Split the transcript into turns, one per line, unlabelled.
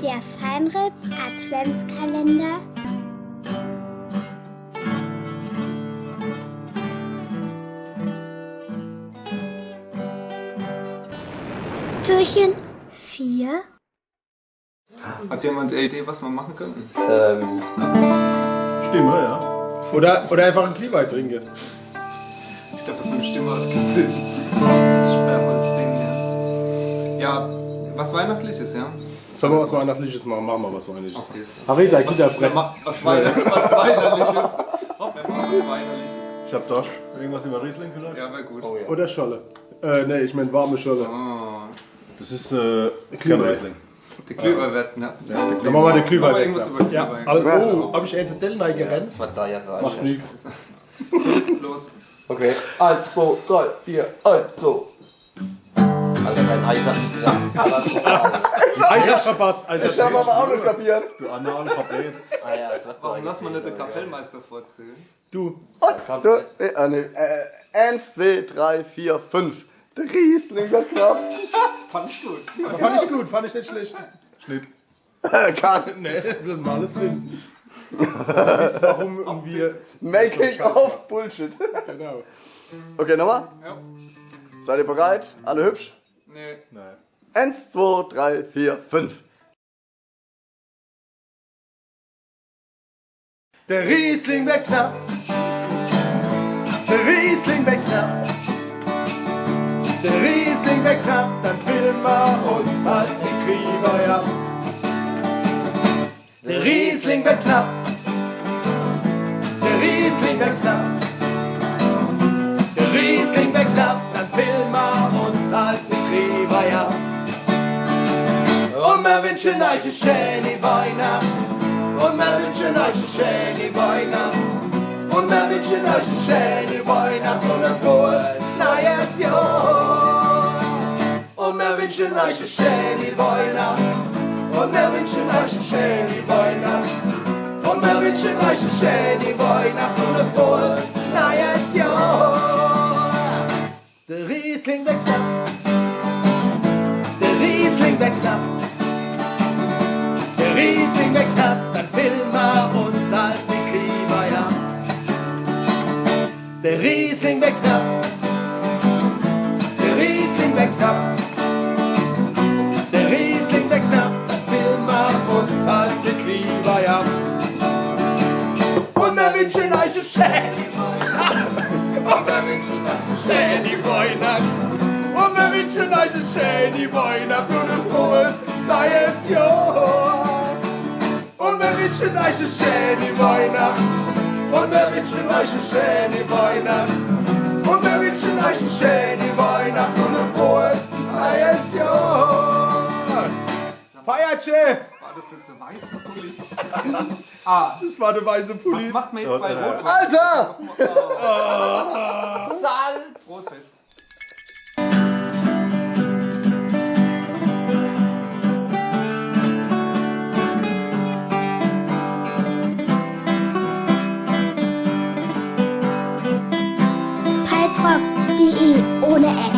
Der Feinripp Adventskalender. Türchen 4.
Hat jemand eine Idee, was wir machen könnten?
Stimme, ja. Oder einfach einen Glühwein trinken.
Ich glaube, das mit dem Stimme hat keinen Sinn. Das Sperrholzding, ja. Ja, was Weihnachtliches, ja?
Sollen wir was Weihnachtliches machen? Machen wir was Weihnachtliches.
Okay.
Harita, Kinderbrett.
Was Weihnachtliches? Was Weihnachtliches?
Ich hab Dorsch. Irgendwas über Riesling vielleicht?
Ja, wäre gut.
Oh, ja.
Oder Scholle. Nee, ich meine warme Scholle.
Oh,
Das ist kein Riesling.
der Glühwein wird, ne?
Ja, dann machen wir den Glühwein weg.
Irgendwas über
Ja,
Glühwein.
alles.
Ja.
Oh, hab ich jetzt den gerannt?
Von daher sag
Macht
ich.
nichts.
Los.
Okay. 1, 2, 3, 4, 1, 2. Alter, dein Eis hat nicht gesagt.
Eis hat verpasst.
Ich hab aber auch nicht kapiert.
Du Analphabet.
Ah ja, das wird so.
Warum lass mal nicht den Kapellmeister vorzählen?
Du.
1, 2, 3, 4, 5. Der Riesling wird knapp.
Fand ich gut.
Fand ich gut, fand ich nicht schlecht. Schnitt. Nee, das lassen wir alles drin. Warum und wir.
Making of Bullshit.
Genau.
Okay, nochmal.
Ja.
Seid ihr bereit? Alle hübsch?
Nee.
1, 2, 3, 4, 5.
Der Riesling wird knapp. Der Riesling wird knapp. Der Riesling wird knapp, dann filmen wir uns halt die Klieber, ja. Der Riesling wird knapp. Der Riesling wird knapp. Der Riesling wird knapp, dann filmen wir uns halt die Klieber, ja. Und wir wünschen euch eine schöne Weihnacht. Und wir wünschen euch eine schöne Weihnacht. Und wir wünschen euch eine schöne Weihnacht und ein frohes neues Jahr. Und wir wünschen euch eine schöne Weihnacht. Und wir wünschen euch eine schöne Weihnacht. Und wir wünschen euch eine schöne Weihnacht und ein frohes neues Jahr. Der Riesling wird knapp. Der Riesling wird knapp. Der Riesling wird knapp, dann filmen wir uns halt die Klima, ja. Der Riesling wird knapp. Der Riesling wird knapp. Der Riesling wird knapp, dann filmen wir uns halt die Klima, ja. Und wir wünschen euch eine schöne Weihnacht. Und wir wünschen euch eine schöne Weihnacht. Und wir wünschen euch eine schöne Weihnacht und ein frohes neues Jahr. Und wir wünschen euch eine schöne Weihnacht. Und wir wünschen euch eine schöne Weihnacht. Und wir wünschen euch eine schöne Weihnacht und ein frohes neues Jahr. Feiertje!
War das jetzt ein weißer Pulli?
Das war der weiße
Was
Pulli.
macht man jetzt bei Rotwein?
Alter!
Salz!
Großfest.
Paltrock.de ohne Ä.